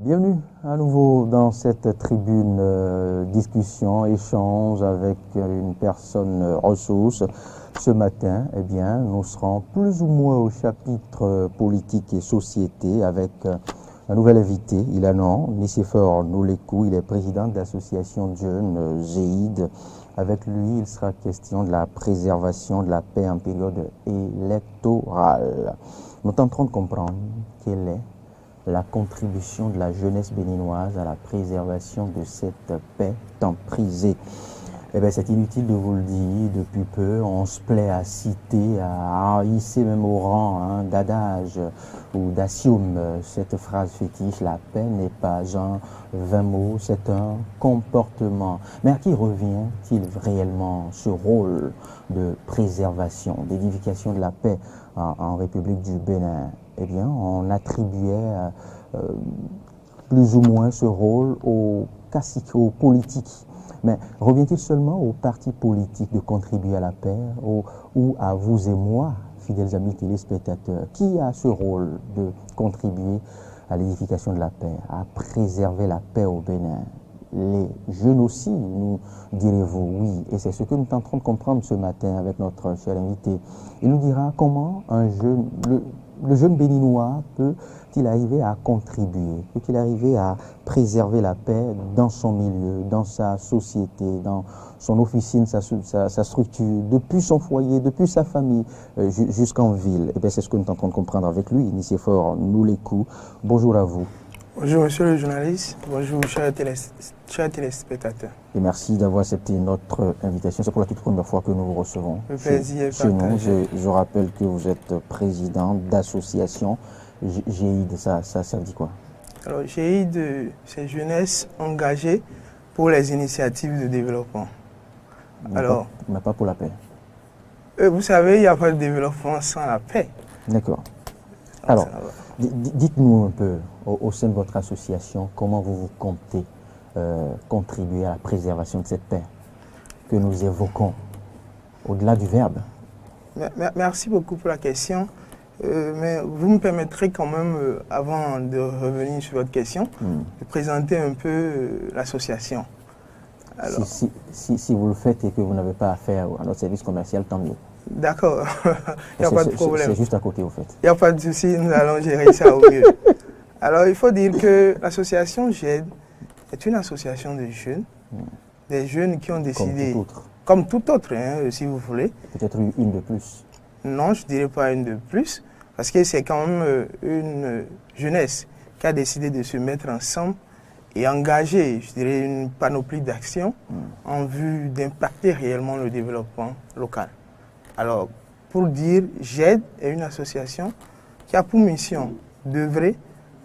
Bienvenue à nouveau dans cette tribune discussion, échange avec une personne ressource. Ce matin, nous serons plus ou moins au chapitre politique et société avec un nouvel invité. Il a nom, Nicéphore Noulékou, il est président de l'association de jeunes GEID. Avec lui, il sera question de la préservation de la paix en période électorale. Nous tenterons de comprendre quelle est la contribution de la jeunesse béninoise à la préservation de cette paix tant prisée. C'est inutile de vous le dire, depuis peu, on se plaît à citer, à hisser même au rang d'adage ou d'axiome cette phrase fétiche, la paix n'est pas un vain mot, c'est un comportement. Mais à qui revient-il réellement ce rôle de préservation, d'édification de la paix en République du Bénin? On attribuait plus ou moins ce rôle aux caciques, aux politiques. Mais revient-il seulement aux partis politiques de contribuer à la paix ou à vous et moi, fidèles amis téléspectateurs? Qui a ce rôle de contribuer à l'édification de la paix, à préserver la paix au Bénin? Les jeunes aussi, nous direz-vous, oui. Et c'est ce que nous tenterons de comprendre ce matin avec notre cher invité. Il nous dira comment le jeune béninois peut-il arriver à contribuer, peut-il arriver à préserver la paix dans son milieu, dans sa société, dans son officine, sa structure, depuis son foyer, depuis sa famille, jusqu'en ville. C'est ce que nous tentons de comprendre avec lui, Nicéphore Noulékou. Bonjour à vous. Bonjour monsieur le journaliste, bonjour chers téléspectateurs. Et merci d'avoir accepté notre invitation. C'est pour la toute première fois que nous vous recevons. Le plaisir est chez nous. partagé. Je rappelle que vous êtes président d'association GEID. Ça dit quoi? Alors GEID, c'est jeunesse engagée pour les initiatives de développement. Mais pas pour la paix. Vous savez, il n'y a pas de développement sans la paix. D'accord. Alors, dites-nous un peu, au sein de votre association, comment vous comptez contribuer à la préservation de cette paix que nous évoquons, au-delà du verbe. Merci beaucoup pour la question. Mais vous me permettrez quand même, avant de revenir sur votre question, de présenter un peu l'association. Alors, si vous le faites et que vous n'avez pas affaire à notre service commercial, tant mieux. D'accord, il n'y a pas de problème. C'est juste à côté, au fait. Il n'y a pas de souci, nous allons gérer ça au mieux. Alors, il faut dire que l'association GEID est une association de jeunes, des jeunes qui ont décidé, comme tout autre, si vous voulez. Peut-être une de plus. Non, je ne dirais pas une de plus, parce que c'est quand même une jeunesse qui a décidé de se mettre ensemble et engager, je dirais, une panoplie d'actions en vue d'impacter réellement le développement local. Alors, pour dire, GEID est une association qui a pour mission d'œuvrer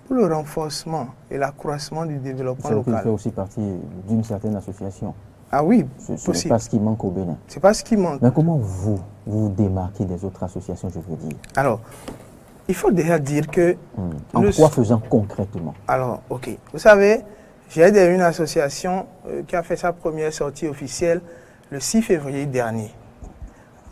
pour le renforcement et l'accroissement du développement local. Ça fait aussi partie d'une certaine association. Ah oui, ce n'est pas ce qui manque au Bénin. C'est pas ce qui manque. Mais comment vous démarquez des autres associations, je veux dire? Alors, il faut déjà dire que... En quoi faisant concrètement? Alors, ok. Vous savez, GEID est une association qui a fait sa première sortie officielle le 6 février dernier.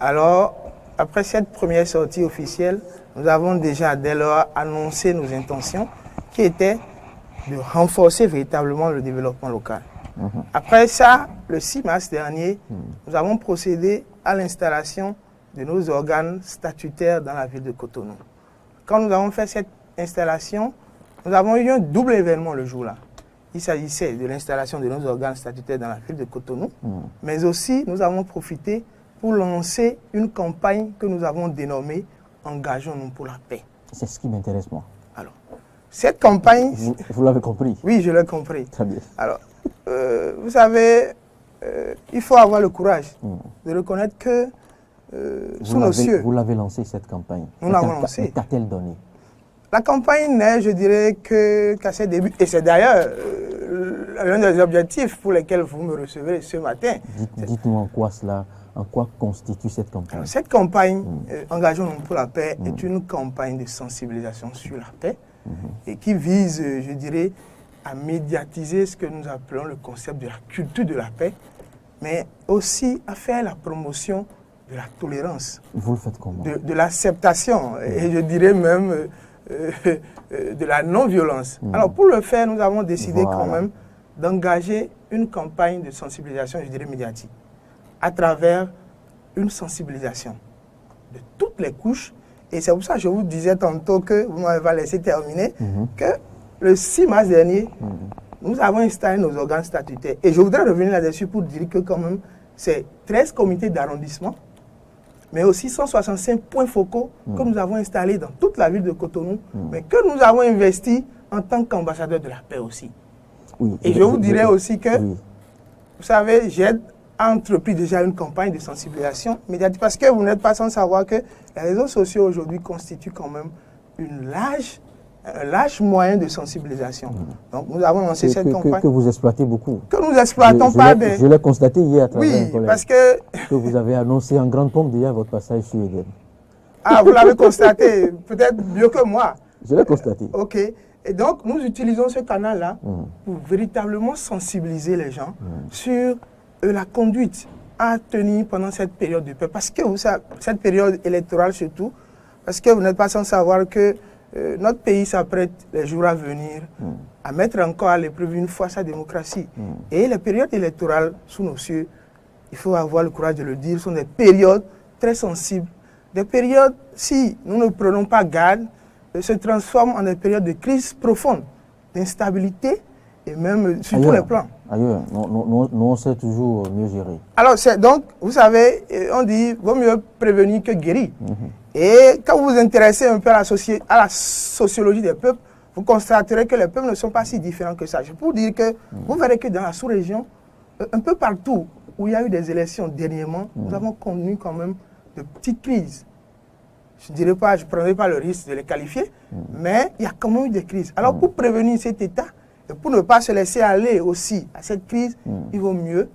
Alors, après cette première sortie officielle, nous avons déjà dès lors annoncé nos intentions qui étaient de renforcer véritablement le développement local. Après ça, le 6 mars dernier, nous avons procédé à l'installation de nos organes statutaires dans la ville de Cotonou. Quand nous avons fait cette installation, nous avons eu un double événement le jour-là. Il s'agissait de l'installation de nos organes statutaires dans la ville de Cotonou, mais aussi nous avons profité pour lancer une campagne que nous avons dénommée « Engageons-nous pour la paix ». C'est ce qui m'intéresse, moi. Alors, cette campagne... Vous l'avez compris? Oui, je l'ai compris. Très bien. Alors, vous savez, il faut avoir le courage de reconnaître que sous nos cieux... Vous l'avez lancé, cette campagne. Nous l'avons lancée. Mais qu'a-t-elle donné? La campagne n'est, je dirais, qu'à ses débuts. Et c'est d'ailleurs l'un des objectifs pour lesquels vous me recevez ce matin. Dites-nous en quoi cela... En quoi constitue cette campagne? Alors, cette campagne, Engageons-nous pour la paix, est une campagne de sensibilisation sur la paix et qui vise, je dirais, à médiatiser ce que nous appelons le concept de la culture de la paix, mais aussi à faire la promotion de la tolérance. Vous le faites comment? De l'acceptation, et je dirais même de la non-violence. Alors pour le faire, nous avons décidé quand même d'engager une campagne de sensibilisation, je dirais médiatique, à travers une sensibilisation de toutes les couches. Et c'est pour ça que je vous disais tantôt que, vous m'avez pas laissé terminer, que le 6 mars dernier, nous avons installé nos organes statutaires. Et je voudrais revenir là-dessus pour dire que quand même, c'est 13 comités d'arrondissement, mais aussi 165 points focaux que nous avons installés dans toute la ville de Cotonou, mais que nous avons investis en tant qu'ambassadeurs de la paix aussi. Oui, et je vous dirais aussi que, vous savez, j'ai entrepris déjà une campagne de sensibilisation médiatique, parce que vous n'êtes pas sans savoir que les réseaux sociaux aujourd'hui constituent quand même un large moyen de sensibilisation. Donc nous avons lancé cette campagne. Que vous exploitez beaucoup. Que nous exploitons pas des... Je l'ai constaté hier à travers un collègue. Parce que vous avez annoncé en grande pompe déjà votre passage sur Eden. Ah, vous l'avez constaté, peut-être mieux que moi. Je l'ai constaté. Ok. Et donc, nous utilisons ce canal-là pour véritablement sensibiliser les gens sur la conduite à tenir pendant cette période de paix. Parce que vous savez, cette période électorale surtout, parce que vous n'êtes pas sans savoir que notre pays s'apprête les jours à venir à mettre encore à l'épreuve une fois sa démocratie. Et les périodes électorales sous nos cieux, il faut avoir le courage de le dire, sont des périodes très sensibles. Des périodes, si nous ne prenons pas garde, se transforment en des périodes de crise profonde, d'instabilité et même sur tous les plans. Ailleurs, nous on sait toujours mieux gérer. Alors, donc, vous savez, on dit, vaut mieux prévenir que guérir. Et quand vous vous intéressez un peu à la sociologie des peuples, vous constaterez que les peuples ne sont pas si différents que ça. Je peux vous dire que vous verrez que dans la sous-région, un peu partout où il y a eu des élections dernièrement, nous avons connu quand même de petites crises. Je ne prendrai pas le risque de les qualifier, mais il y a quand même eu des crises. Alors pour prévenir cet état, et pour ne pas se laisser aller aussi à cette crise, il vaut mieux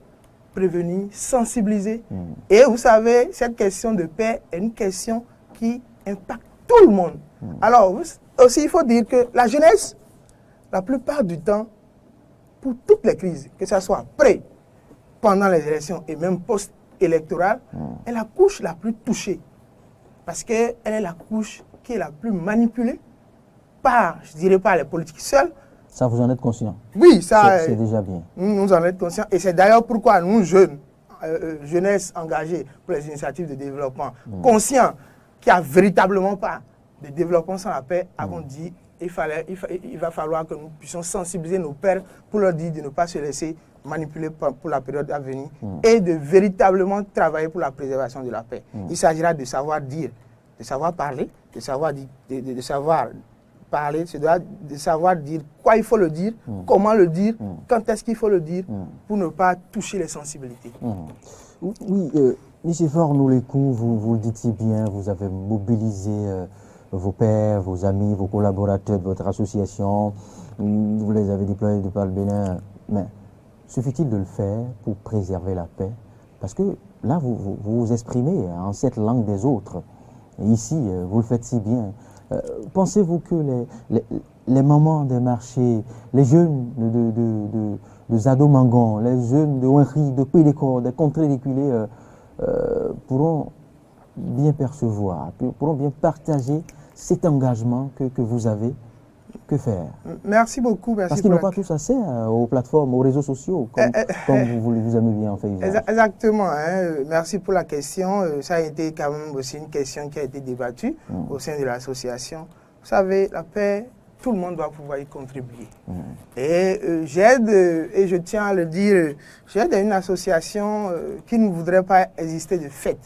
prévenir, sensibiliser. Et vous savez, cette question de paix est une question qui impacte tout le monde. Alors aussi, il faut dire que la jeunesse, la plupart du temps, pour toutes les crises, que ce soit pré, pendant les élections et même post-électorales, est la couche la plus touchée. Parce qu'elle est la couche qui est la plus manipulée par, je ne dirais pas les politiques seuls. Ça, vous en êtes conscient? Oui, ça... C'est déjà bien. Nous en sommes conscients. Et c'est d'ailleurs pourquoi nous, jeunes, jeunesse engagée pour les initiatives de développement, conscients qu'il n'y a véritablement pas de développement sans la paix, avons dit il va falloir que nous puissions sensibiliser nos pairs pour leur dire de ne pas se laisser manipuler pour la période à venir et de véritablement travailler pour la préservation de la paix. Il s'agira de savoir dire, de savoir parler, de savoir parler, de savoir dire quoi il faut le dire, comment le dire, quand est-ce qu'il faut le dire, pour ne pas toucher les sensibilités. Oui, M. Faure Noulékou, vous le dites si bien, vous avez mobilisé vos pairs, vos amis, vos collaborateurs de votre association, vous les avez déployés de par le Bénin, mais suffit-il de le faire pour préserver la paix? Parce que là, vous vous exprimez en cette langue des autres. Et ici, vous le faites si bien. Pensez-vous que les mamans des marchés, les jeunes de Zado-Mangon, les jeunes de Ouenri, de Pélécor, des contrées reculées, pourront bien percevoir, pourront bien partager cet engagement que vous avez? Que faire? Merci beaucoup. Parce qu'ils n'ont pas tous accès aux plateformes, aux réseaux sociaux, comme vous aimez bien en fait. Exactement. Merci pour la question. Ça a été quand même aussi une question qui a été débattue au sein de l'association. Vous savez, la paix, tout le monde doit pouvoir y contribuer. Et j'aide, et je tiens à le dire, j'aide une association qui ne voudrait pas exister de fait.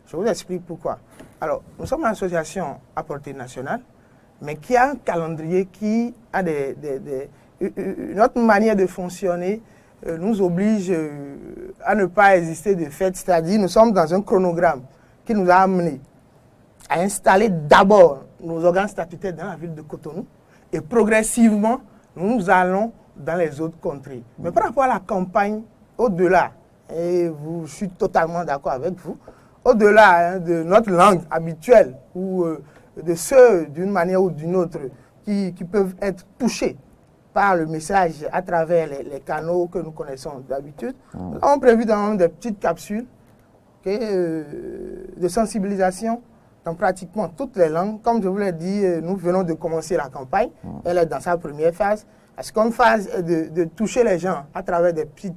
Je vous explique pourquoi. Alors, nous sommes une association à portée nationale, mais qui a un calendrier qui a notre manière de fonctionner nous oblige à ne pas exister de fait, c'est-à-dire nous sommes dans un chronogramme qui nous a amené à installer d'abord nos organes statutaires dans la ville de Cotonou et progressivement nous allons dans les autres contrées. Mais par rapport à la campagne, au-delà, et je suis totalement d'accord avec vous, au-delà de notre langue habituelle ou de ceux, d'une manière ou d'une autre, qui peuvent être touchés par le message à travers les canaux que nous connaissons d'habitude. Nous avons prévu dans des petites capsules de sensibilisation dans pratiquement toutes les langues. Comme je vous l'ai dit, nous venons de commencer la campagne. Elle est dans sa première phase. La seconde phase est de toucher les gens à travers des petites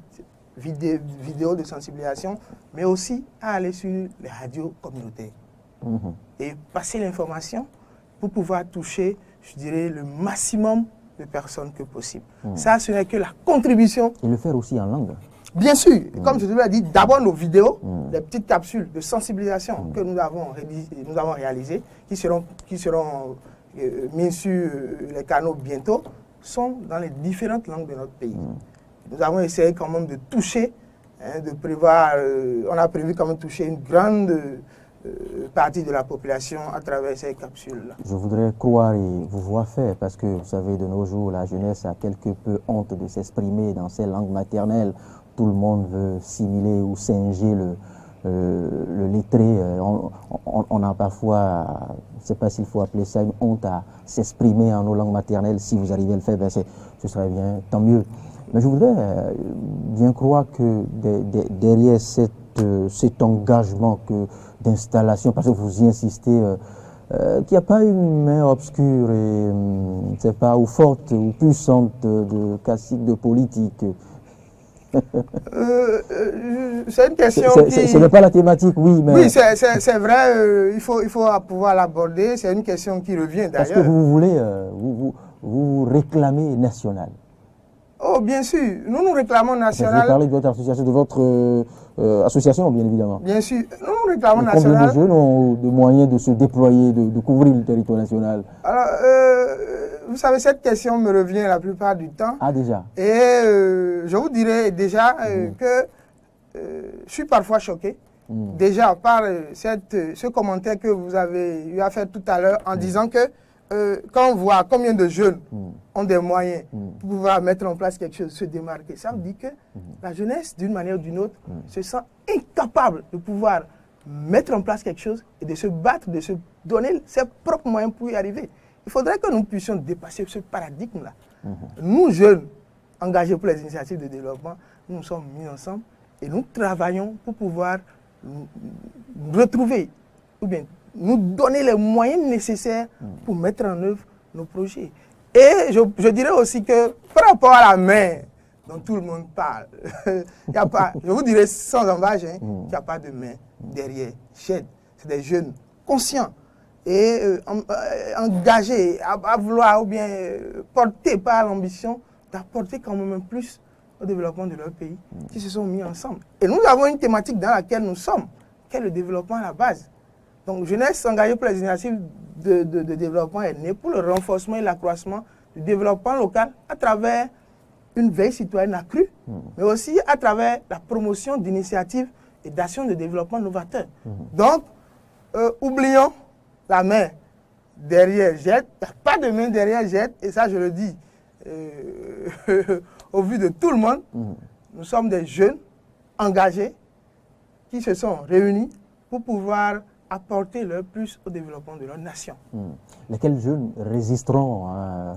vidéos de sensibilisation, mais aussi à aller sur les radios communautaires et passer l'information pour pouvoir toucher, je dirais, le maximum de personnes que possible. Ça, ce n'est que la contribution. Et le faire aussi en langue. Bien sûr, comme je vous l'ai dit, d'abord nos vidéos, les petites capsules de sensibilisation que nous avons réalisées, qui seront mises sur les canaux bientôt, sont dans les différentes langues de notre pays. Nous avons essayé quand même de toucher, de prévoir, on a prévu quand même de toucher une grande partie de la population à travers ces capsules-là. Je voudrais croire et vous voir faire, parce que vous savez, de nos jours, la jeunesse a quelque peu honte de s'exprimer dans ses langues maternelles. Tout le monde veut simuler ou singer le lettré. On a parfois, je ne sais pas s'il faut appeler ça une honte à s'exprimer en nos langues maternelles. Si vous arrivez à le faire, ben ce serait bien, tant mieux. Mais je voudrais bien croire que derrière cet engagement d'installation, parce que vous y insistez, qu'il n'y a pas une main obscure et, c'est pas, ou forte ou puissante de cacique de politique. C'est une question Ce n'est pas la thématique, oui, mais... Oui, c'est vrai, il faut pouvoir l'aborder, c'est une question qui revient d'ailleurs. Est-ce que vous voulez, vous réclamer national? Oh, bien sûr, nous réclamons national. Vous parlez de votre association, association, bien évidemment. Bien sûr, nous réclamons national. Combien de national. jeunes ont de moyens de se déployer, de couvrir le territoire national? Alors, vous savez, cette question me revient la plupart du temps. Ah, déjà. Et je vous dirais déjà que je suis parfois choqué. Déjà par ce commentaire que vous avez eu à faire tout à l'heure en disant que quand on voit combien de jeunes ont des moyens pour pouvoir mettre en place quelque chose, se démarquer, ça veut dire que la jeunesse, d'une manière ou d'une autre, se sent incapable de pouvoir mettre en place quelque chose et de se battre, de se donner ses propres moyens pour y arriver. Il faudrait que nous puissions dépasser ce paradigme-là. Nous, jeunes, engagés pour les initiatives de développement, nous nous sommes mis ensemble et nous travaillons pour pouvoir retrouver ou bien nous donner les moyens nécessaires pour mettre en œuvre nos projets. Et je dirais aussi que par rapport à la main dont tout le monde parle, y a pas, je vous dirais sans embâche, qu'il n'y a pas de main derrière Shed. C'est des jeunes conscients et engagés à vouloir ou bien portés par l'ambition d'apporter quand même plus au développement de leur pays, qui se sont mis ensemble. Et nous avons une thématique dans laquelle nous sommes, qui est le développement à la base. Donc, jeunesse engagée pour les initiatives de développement est née pour le renforcement et l'accroissement du développement local à travers une veille citoyenne accrue, mais aussi à travers la promotion d'initiatives et d'actions de développement novateurs. Donc, oublions la main derrière JET. Il n'y a pas de main derrière JET, et ça, je le dis au vu de tout le monde. Nous sommes des jeunes engagés qui se sont réunis pour pouvoir apporter leur plus au développement de leur nation. Lesquels jeunes résisteront,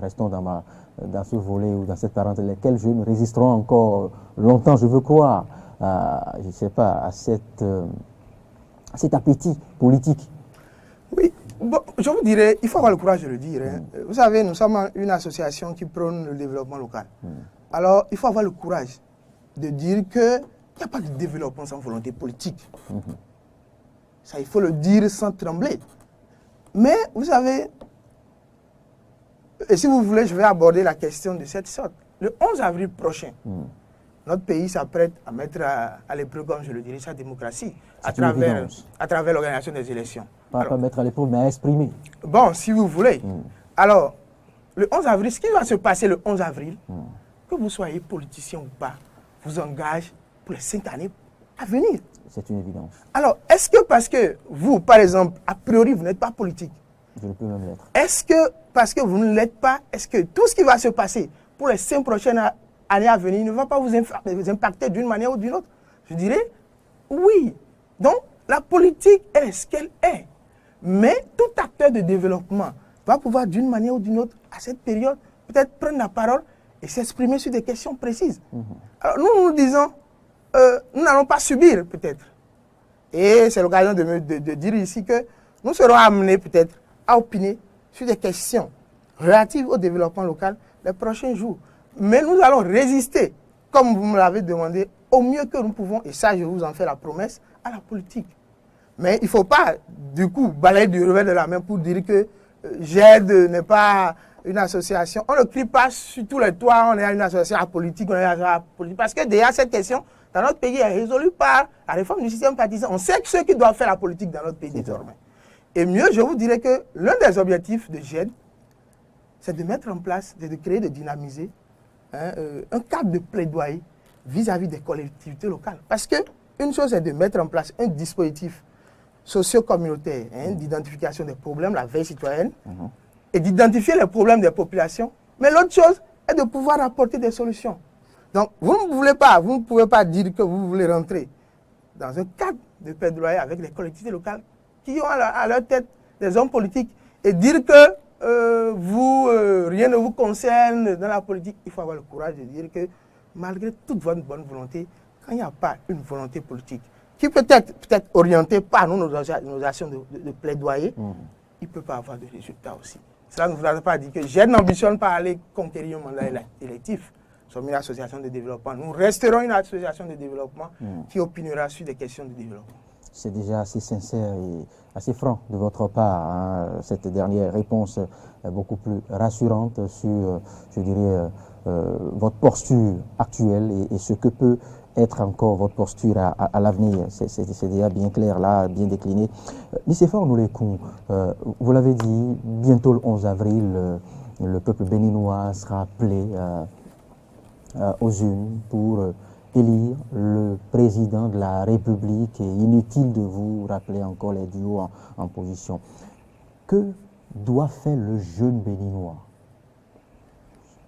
restons dans ce volet ou dans cette parenthèse, lesquels jeunes résisteront encore longtemps, je veux croire, je ne sais pas, à cet appétit politique? Oui, bon, je vous dirais, il faut avoir le courage de le dire. Vous savez, nous sommes une association qui prône le développement local. Alors, il faut avoir le courage de dire qu'il n'y a pas de développement sans volonté politique. Ça, il faut le dire sans trembler. Mais, vous savez, et si vous voulez, je vais aborder la question de cette sorte. Le 11 avril prochain, notre pays s'apprête à mettre à l'épreuve, comme je le dirais, sa démocratie, à travers l'organisation des élections. Pas mettre à l'épreuve, mais à exprimer. Bon, si vous voulez. Alors, le 11 avril, ce qui va se passer le 11 avril, que vous soyez politicien ou pas, vous engage pour les 5 années à venir. C'est une évidence. Alors, est-ce que parce que vous, par exemple, a priori, vous n'êtes pas politique, je ne peux même l'être. Est-ce que, parce que vous ne l'êtes pas, est-ce que tout ce qui va se passer pour les 5 prochaines années à venir ne va pas vous impacter d'une manière ou d'une autre? Je dirais oui. Donc, la politique est ce qu'elle est. Mais tout acteur de développement va pouvoir d'une manière ou d'une autre, à cette période, peut-être prendre la parole et s'exprimer sur des questions précises. Alors, nous disons, nous n'allons pas subir, peut-être. Et c'est l'occasion de dire ici que nous serons amenés peut-être à opiner sur des questions relatives au développement local les prochains jours. Mais nous allons résister, comme vous me l'avez demandé, au mieux que nous pouvons, et ça je vous en fais la promesse, à la politique. Mais il ne faut pas, du coup, balayer du revers de la main pour dire que GED n'est pas une association. On ne crie pas sur tous les toits, on est une association apolitique, on est une association apolitique. Parce que déjà, cette question, dans notre pays, est résolue par la réforme du système partisan. On sait que ceux qui doivent faire la politique dans notre pays désormais. Et mieux, je vous dirais que l'un des objectifs de GED, c'est de mettre en place, de créer, de dynamiser un cadre de plaidoyer vis-à-vis des collectivités locales. Parce qu'une chose est de mettre en place un dispositif socio-communautaire d'identification des problèmes, la veille citoyenne, et d'identifier les problèmes des populations. Mais l'autre chose est de pouvoir apporter des solutions. Donc, vous ne pouvez pas dire que vous voulez rentrer dans un cadre de plaidoyer avec les collectivités locales qui ont à leur tête des hommes politiques et dire que rien ne vous concerne dans la politique. Il faut avoir le courage de dire que malgré toute votre bonne volonté, quand il n'y a pas une volonté politique qui peut être orientée par nos actions de plaidoyer, il ne peut pas avoir de résultats aussi. Cela ne voudra pas dire que je n'ambitionne pas aller conquérir un mandat électif. Nous sommes une association de développement. Nous resterons une association de développement qui opinera sur des questions de développement. C'est déjà assez sincère et assez franc de votre part, hein. Cette dernière réponse est beaucoup plus rassurante sur, je dirais, votre posture actuelle et ce que peut être encore votre posture à l'avenir. C'est déjà bien clair là, bien décliné. Nicéphore Noulékoun, vous l'avez dit, bientôt le 11 avril, le peuple béninois sera appelé aux urnes pour élire le président de la République. Et inutile de vous rappeler encore les duos en position. Que doit faire le jeune béninois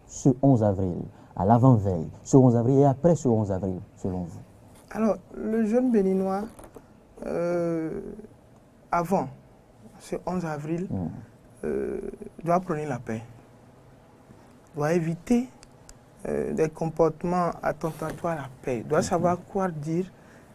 ce 11 avril, à l'avant-veille, ce 11 avril et après ce 11 avril, selon vous? Alors, le jeune béninois, avant ce 11 avril, doit prôner la paix, doit éviter des comportements attentatoires à la paix, doit savoir quoi dire,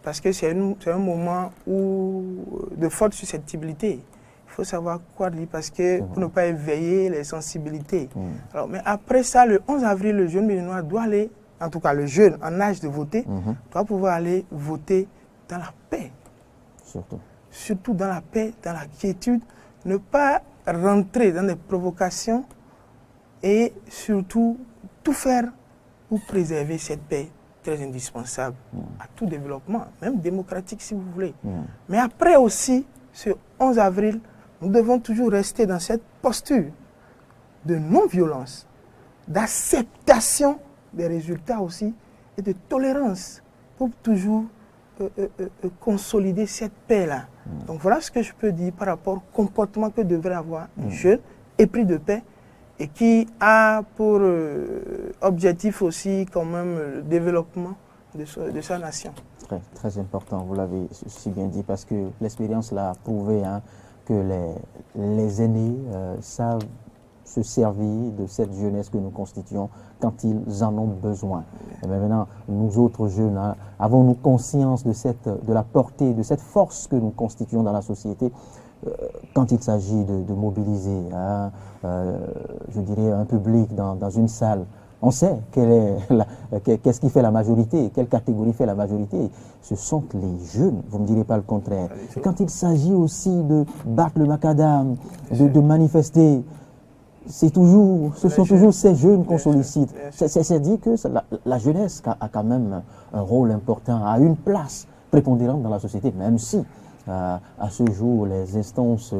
parce que c'est un moment de forte susceptibilité. Il faut savoir quoi dire parce que pour ne pas éveiller les sensibilités. Alors, mais après ça, le 11 avril, le jeune béninois doit aller, en tout cas le jeune en âge de voter, doit pouvoir aller voter dans la paix. Surtout dans la paix, dans la quiétude, ne pas rentrer dans des provocations et surtout tout faire pour préserver cette paix très indispensable à tout développement, même démocratique si vous voulez. Mais après aussi, ce 11 avril, nous devons toujours rester dans cette posture de non-violence, d'acceptation des résultats aussi et de tolérance pour toujours consolider cette paix-là. Donc voilà ce que je peux dire par rapport au comportement que devrait avoir un jeune épris de paix et qui a pour objectif aussi quand même le développement de sa nation. Très, très important, vous l'avez si bien dit, parce que l'expérience l'a prouvé, hein, que les aînés savent se servir de cette jeunesse que nous constituons quand ils en ont besoin. Et maintenant, nous autres jeunes, hein, avons-nous conscience de la portée, de cette force que nous constituons dans la société quand il s'agit de mobiliser, hein, je dirais, un public dans une salle. On sait qu'est-ce qui fait la majorité, quelle catégorie fait la majorité. Ce sont les jeunes, vous ne me direz pas le contraire. Et quand il s'agit aussi de battre le macadam, de manifester, ce sont toujours ces jeunes qu'on sollicite. C'est dit que la jeunesse a quand même un rôle important, a une place prépondérante dans la société, même si à ce jour les instances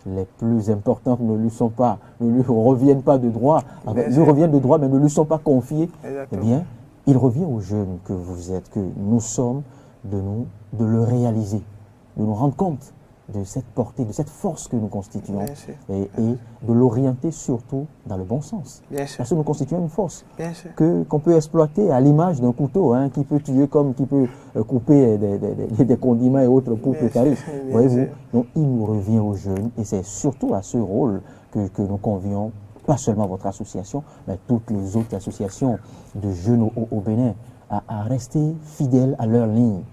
les plus importantes ne lui reviennent pas de droit, lui reviennent de droit mais ne lui sont pas confiées. Eh bien, il revient aux jeunes que vous êtes, que nous sommes, de le réaliser, de nous rendre compte de cette portée, de cette force que nous constituons et de l'orienter surtout dans le bon sens. Parce que nous constituons une force qu'on peut exploiter à l'image d'un couteau, hein, qui peut tuer comme qui peut couper des condiments et autres pour préparer. Voyez-vous. Donc il nous revient aux jeunes et c'est surtout à ce rôle que nous convions, pas seulement votre association, mais toutes les autres associations de jeunes au Bénin, à rester fidèles à leur ligne.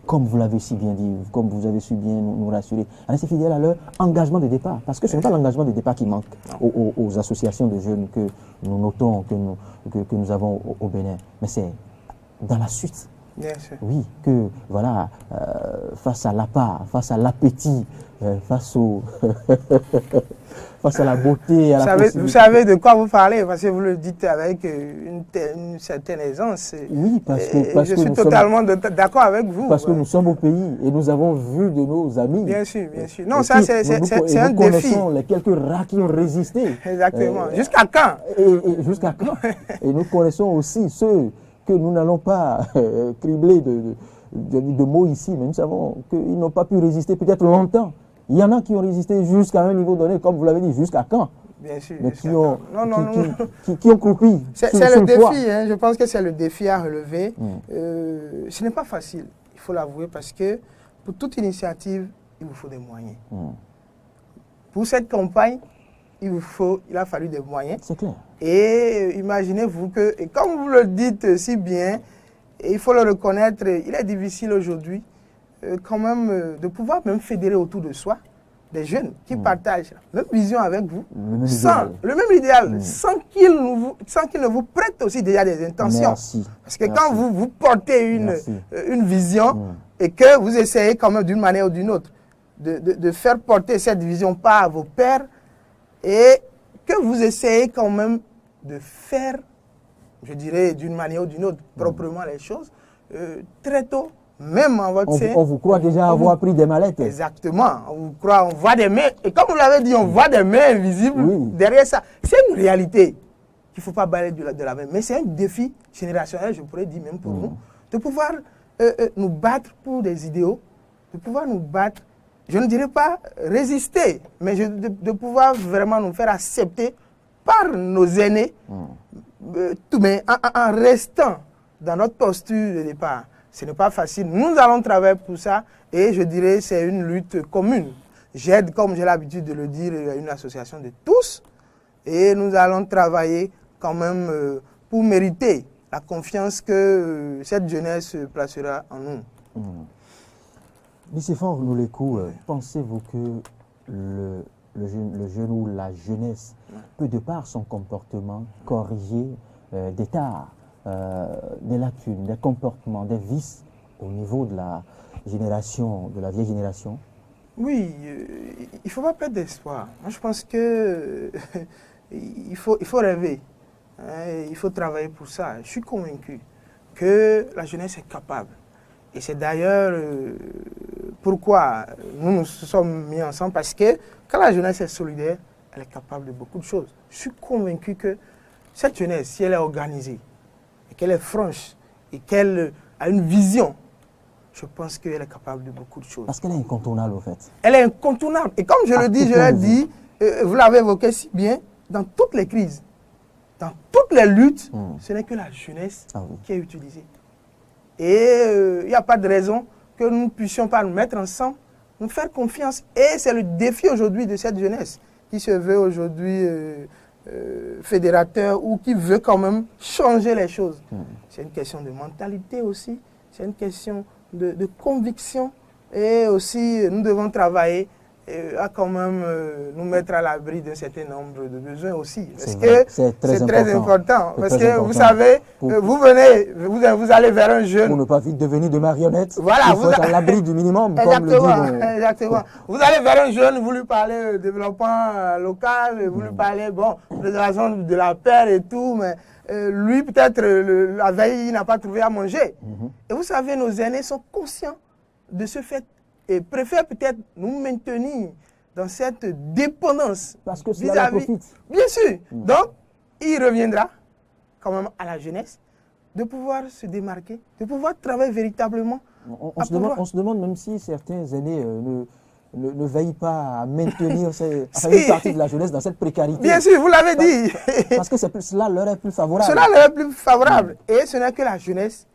comme vous l'avez si bien dit, comme vous avez su bien nous rassurer, à rester fidèles à leur engagement de départ. Parce que ce n'est pas l'engagement de départ qui manque aux associations de jeunes que nous notons, que nous avons au Bénin. Mais c'est dans la suite. Bien sûr. Oui, que voilà, face à l'appât, face à l'appétit, face au face à la beauté, à la possibilité. Vous savez de quoi vous parlez, parce que vous le dites avec une certaine aisance. Oui, parce je suis totalement d'accord avec vous. Parce que nous sommes au pays et nous avons vu de nos amis. Bien sûr, bien sûr. Non, ça c'est un défi. Nous connaissons les quelques rats qui ont résisté. Exactement. Jusqu'à quand? Et jusqu'à quand? Et nous connaissons aussi ceux que nous n'allons pas cribler de mots ici, mais nous savons qu'ils n'ont pas pu résister peut-être longtemps. Il y en a qui ont résisté jusqu'à un niveau donné, comme vous l'avez dit, jusqu'à quand? Bien sûr. Mais qui ont croupi. C'est le défi, hein, je pense que c'est le défi à relever. Ce n'est pas facile, il faut l'avouer, parce que pour toute initiative, il vous faut des moyens. Pour cette campagne, il a fallu des moyens. C'est clair. Et imaginez-vous que, et comme vous le dites si bien, et il faut le reconnaître, il est difficile aujourd'hui quand même de pouvoir même fédérer autour de soi des jeunes qui partagent la même vision avec vous, le même idéal, sans qu'ils ne vous prêtent aussi déjà des intentions. Merci. Parce que quand vous portez une vision et que vous essayez quand même d'une manière ou d'une autre de faire porter cette vision par vos pairs, et que vous essayez quand même de faire, je dirais d'une manière ou d'une autre, proprement les choses, très tôt, même en votre sein. On vous croit déjà avoir pris des mallettes. Exactement, on vous croit, on voit des mains, et comme vous l'avez dit, on voit des mains invisibles derrière ça. C'est une réalité qu'il ne faut pas balayer de la main, mais c'est un défi générationnel, je pourrais dire même pour nous, de pouvoir nous battre pour des idéaux, de pouvoir nous battre, je ne dirais pas résister, mais de pouvoir vraiment nous faire accepter par nos aînés, mais en restant dans notre posture de départ. Ce n'est pas facile. Nous allons travailler pour ça et je dirais c'est une lutte commune. J'aide, comme j'ai l'habitude de le dire, une association de tous et nous allons travailler quand même pour mériter la confiance que cette jeunesse placera en nous. Nicéphore Noulékou, pensez-vous que le jeune ou la jeunesse peut, de par son comportement, corriger des tares, des lacunes, des comportements, des vices au niveau de la génération, de la vieille génération? Oui, il ne faut pas perdre d'espoir. Moi, je pense que il faut rêver. Hein, il faut travailler pour ça. Je suis convaincu que la jeunesse est capable. Et c'est d'ailleurs pourquoi nous nous sommes mis ensemble, parce que quand la jeunesse est solidaire, elle est capable de beaucoup de choses. Je suis convaincu que cette jeunesse, si elle est organisée, et qu'elle est franche, et qu'elle a une vision, je pense qu'elle est capable de beaucoup de choses. Parce qu'elle est incontournable, en fait. Elle est incontournable. Et comme je le dis, je l'ai dit, vous l'avez évoqué si bien, dans toutes les crises, dans toutes les luttes, ce n'est que la jeunesse qui est utilisée. Et il n'y a pas de raison que nous ne puissions pas nous mettre ensemble, nous faire confiance. Et c'est le défi aujourd'hui de cette jeunesse qui se veut aujourd'hui fédérateur ou qui veut quand même changer les choses. C'est une question de mentalité aussi, c'est une question de conviction. Et aussi, nous devons travailler à quand même nous mettre à l'abri d'un certain nombre de besoins aussi. Parce que c'est très important. Parce que vous savez, vous allez vers un jeune. Pour ne pas vite devenir de marionnettes, voilà, il faut être à l'abri du minimum. Exactement, comme le dit exactement. Vous allez vers un jeune, vous lui parlez développement local, vous lui parlez, préservation de la paix et tout, mais lui, peut-être, la veille, il n'a pas trouvé à manger. Et vous savez, nos aînés sont conscients de ce fait et préfèrent peut-être nous maintenir dans cette dépendance. Parce que cela leur profite. Bien sûr. Donc, il reviendra quand même à la jeunesse de pouvoir se démarquer, de pouvoir travailler véritablement. On se demande même si certains aînés ne veillent pas à maintenir une partie de la jeunesse dans cette précarité. Bien sûr, vous l'avez dit. Parce que cela leur est plus favorable. Cela leur est plus favorable. Et ce n'est que la jeunesse.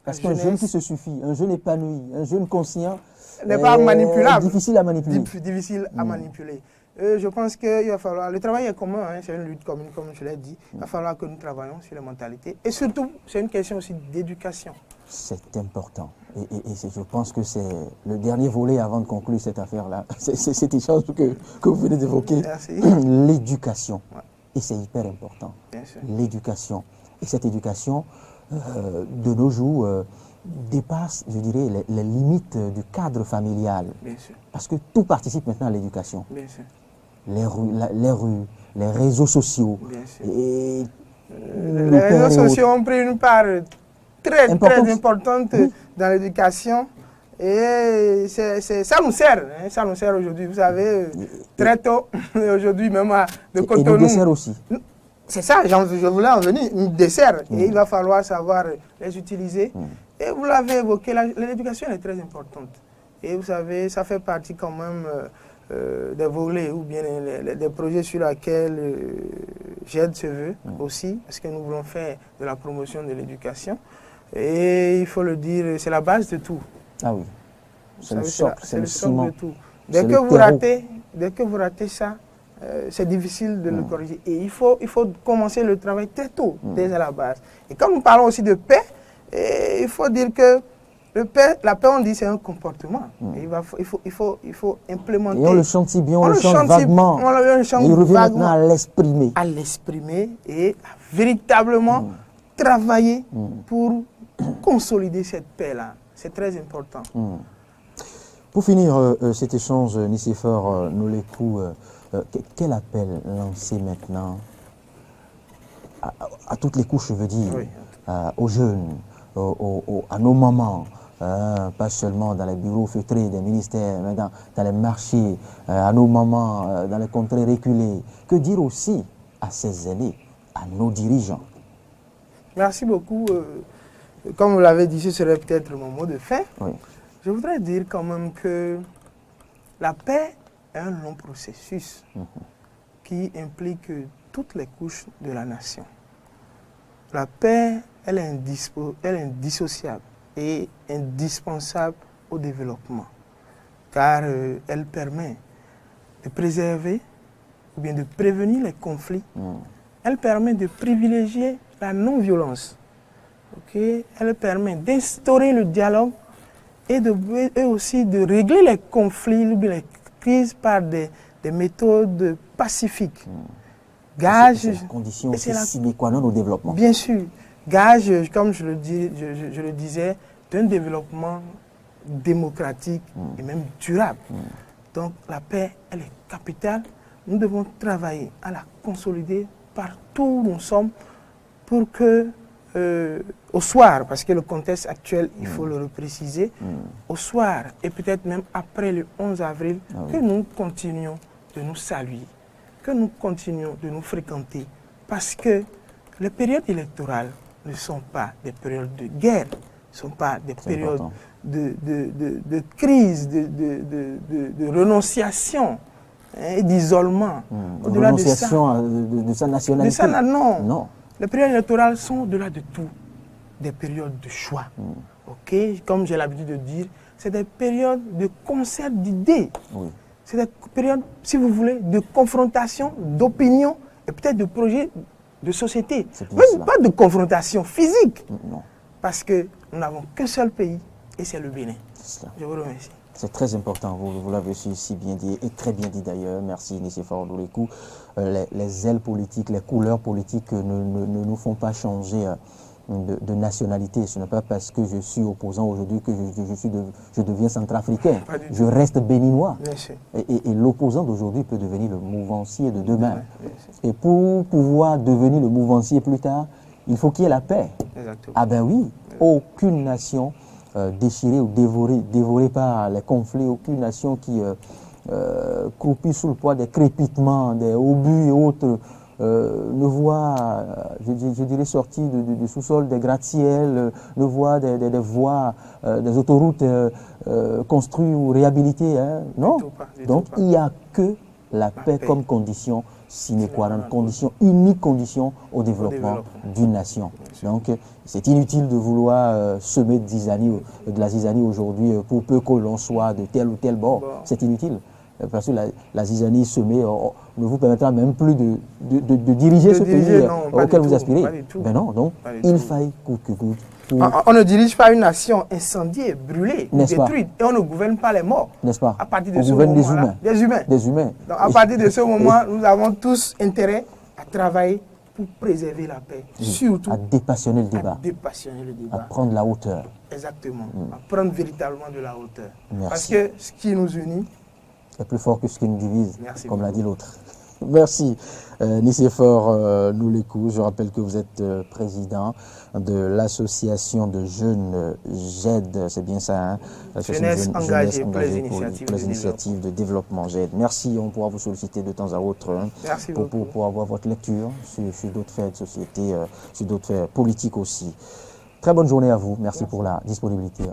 Parce qu'un jeune qui se suffit, un jeune épanoui, un jeune conscient, n'est pas manipulable. Difficile à manipuler. Difficile à manipuler. Je pense qu'il va falloir... Le travail est commun, hein, c'est une lutte commune, comme je l'ai dit. Il va falloir que nous travaillions sur les mentalités. Et surtout, c'est une question aussi d'éducation. C'est important. Je pense que c'est le dernier volet avant de conclure cette affaire-là. C'est cet échange que vous venez d'évoquer. L'éducation. Ouais. Et c'est hyper important. L'éducation. Et cette éducation, de nos jours, dépasse, je dirais, les limites du cadre familial. Bien sûr. Parce que tout participe maintenant à l'éducation. Bien sûr. Les rues, les réseaux sociaux. Bien sûr. Et les réseaux sociaux ont pris une part très importante dans l'éducation. Et ça nous sert. Hein, ça nous sert aujourd'hui. Vous savez, très tôt, aujourd'hui même de Cotonou. Et nous dessert aussi. C'est ça, je voulais en venir, une dessert. Et il va falloir savoir les utiliser. Et vous l'avez évoqué, l'éducation est très importante. Et vous savez, ça fait partie quand même des volets ou bien des projets sur lesquels j'aide ce vœu aussi, parce que nous voulons faire de la promotion de l'éducation. Et il faut le dire, c'est la base de tout. Ah oui, c'est le socle, c'est le ciment. De tout. Dès que vous ratez ça, c'est difficile de le corriger. Et il faut commencer le travail très tôt, dès à la base. Et comme nous parlons aussi de paix, il faut dire que la paix, on dit, c'est un comportement. Et il faut implémenter. Et on le chante si bien, on le chante vaguement. Il revient maintenant à l'exprimer. À l'exprimer et à véritablement travailler pour consolider cette paix-là. C'est très important. Pour finir cet échange, Nicéphore Nolékou, quel appel lancer maintenant à toutes les couches, je veux dire, aux jeunes, à nos mamans, pas seulement dans les bureaux feutrés des ministères, mais dans les marchés, à nos mamans, dans les contrées reculées. Que dire aussi à ces aînés, à nos dirigeants? Merci beaucoup. Comme vous l'avez dit, ce serait peut-être mon mot de fin. Oui. Je voudrais dire quand même que la paix est un long processus qui implique toutes les couches de la nation. La paix, elle est indissociable et indispensable au développement, car elle permet de préserver ou bien de prévenir les conflits. Elle permet de privilégier la non-violence. Elle permet d'instaurer le dialogue et aussi de régler les conflits ou les crises par des méthodes pacifiques. Gage, c'est la condition sine qua non au développement. Bien sûr, gage, comme je le disais, d'un développement démocratique et même durable. Donc la paix, elle est capitale. Nous devons travailler à la consolider partout où nous sommes pour que au soir, parce que le contexte actuel, il faut le repréciser, au soir et peut-être même après le 11 avril, que nous continuions de nous saluer, que nous continuions de nous fréquenter, parce que les périodes électorales ne sont pas des périodes de guerre, ne sont pas des périodes de crise, de renonciation et d'isolement. Au-delà de sa nationalité. Non. Les périodes électorales sont au-delà de tout des périodes de choix. Comme j'ai l'habitude de dire, c'est des périodes de concert d'idées. C'est des périodes, si vous voulez, de confrontation, d'opinion et peut-être de projets de société. Même pas de confrontation physique. Parce que nous n'avons qu'un seul pays et c'est le Bénin. Je vous remercie. C'est très important, vous l'avez si bien dit, et très bien dit d'ailleurs. Merci Nicéphore Nolékou. Les ailes politiques, les couleurs politiques ne nous font pas changer de nationalité. Ce n'est pas parce que je suis opposant aujourd'hui que je deviens centrafricain. Je reste béninois. Et l'opposant d'aujourd'hui peut devenir le mouvancier de demain. Et pour pouvoir devenir le mouvancier plus tard, il faut qu'il y ait la paix. Exactement. Ah ben oui, aucune nation déchirée ou dévorée par les conflits, aucune nation qui croupit sous le poids des crépitements, des obus et autres, ne voit, je dirais, sortir du sous-sol des gratte-ciel, ne voit des voies, des autoroutes construites ou réhabilitées. Non. Donc il n'y a que la paix comme condition sine qua non, unique condition au développement d'une nation. Donc c'est inutile de vouloir semer de la zizanie aujourd'hui pour peu que l'on soit de tel ou tel bord. C'est inutile. parce que la zizanie semée ne vous permettra même plus de diriger ce pays auquel vous aspirez. Ben non, donc il faille coûte que coûte. On ne dirige pas une nation incendiée, brûlée, détruite, et on ne gouverne pas les morts. N'est-ce pas? À partir de on ce gouverne moment des humains. Des humains. Donc à partir de ce moment, nous avons tous intérêt à travailler pour préserver la paix. Surtout à dépassionner le débat. À prendre la hauteur. Exactement. À prendre véritablement de la hauteur. Merci. Parce que ce qui nous unit est plus fort que ce qui nous divise, comme l'a dit l'autre. Merci. Nicéphore Noulékou, je rappelle que vous êtes président de l'association de jeunes GED, c'est bien ça, hein? Jeunesse engagée pour les initiatives de développement GED. Merci, on pourra vous solliciter de temps à autre pour avoir votre lecture sur d'autres faits de société, sur d'autres faits politiques aussi. Très bonne journée à vous, merci pour la disponibilité.